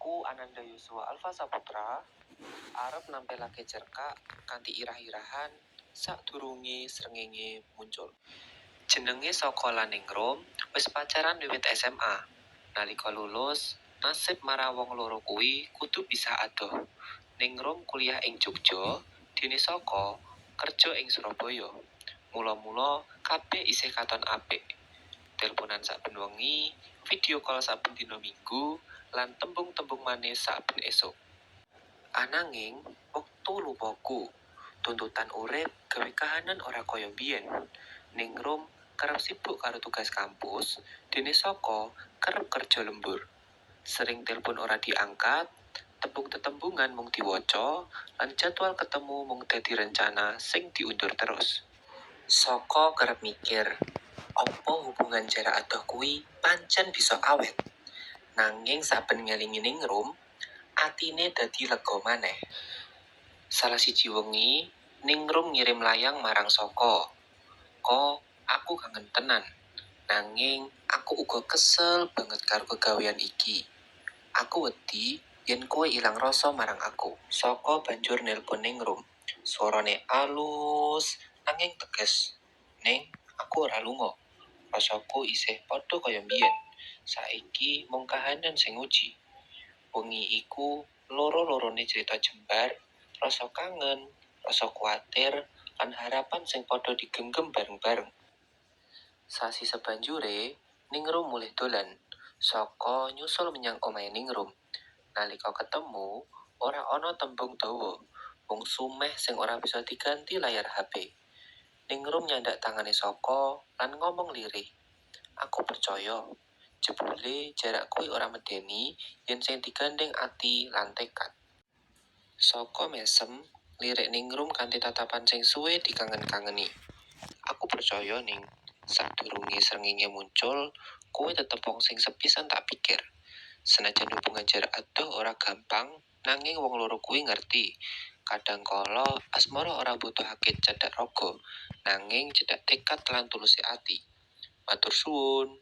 Aku Ananda Yusua Alfa Saputra arep nampilake cerkak kanthi irah-irahan sadurunge srengenge muncul. Jenenge saka Laningrum wis pacaran wiwit SMA. Nalika lulus, nasib marang wong loro kuwi kudu bisa adoh. Ningrum kuliah ing Jogja, dene Saka kerja ing Surabaya. Mula-mula kabeh isih katon apik. Teleponan saben wengi, video call saben dina Minggu, lan tembung-tembung manis saben esuk. Ananging, wektu lupaku. Tuntutan urip gawe kahanan ora kaya biyen. Ningrum kerep sibuk karo tugas kampus, dene Saka kerep kerja lembur. Sering telepon ora diangkat, tembung-tetembungan mung diwaca, lan jadwal ketemu mung dadi rencana sing diundur terus. Saka kerep mikir, apa hubungan jarak adoh kuwi pancen bisa awet. Nanging saben ngelingi Ningrum, atine dadi lega maneh. Salah siji wengi, Ningrum ngirim layang marang Saka. "Ko, aku kangen tenan. Nanging aku uga kesel banget karo kegawean iki. Aku wedi yen kowe ilang rasa marang aku." Saka banjur nelpon Ningrum. Suarane alus nanging tegas. "Ning, aku ora lunga. Rasaku isih padha kaya mbiyen. Saiki mung kahanan sing nguji." Wengi iku loro-lorone cerita jembar, rasa kangen, rasa kuatir, lan harapan sing padha digenggam bareng-bareng. Sasi sabanjure, Ningrum mulih dolan. Saka nyusul menyang omahe Ningrum. Nalika ketemu, ora ana tembung dawa, mung sumeh sing ora bisa diganti layar HP. Ningrum nyandak tangane Saka lan ngomong lirih. "Aku percaya, jebule jarak kuwi ora medeni yen sing digandeng ati lan tekad." Saka mesem, lirik Ningrum kanthi tatapan sing suwe dikangen-kangeni. "Aku percaya ning sadurunge srengenge muncul, kowe tetep wong sing sepisan tak pikir. Senajan hubungan jarak adoh ora gampang, nanging wong loro kuwi ngerti. Kadang kala asmara ora butuhake cedhak raga, nanging cedhak tekad lan tulusé ati. Matur suwun."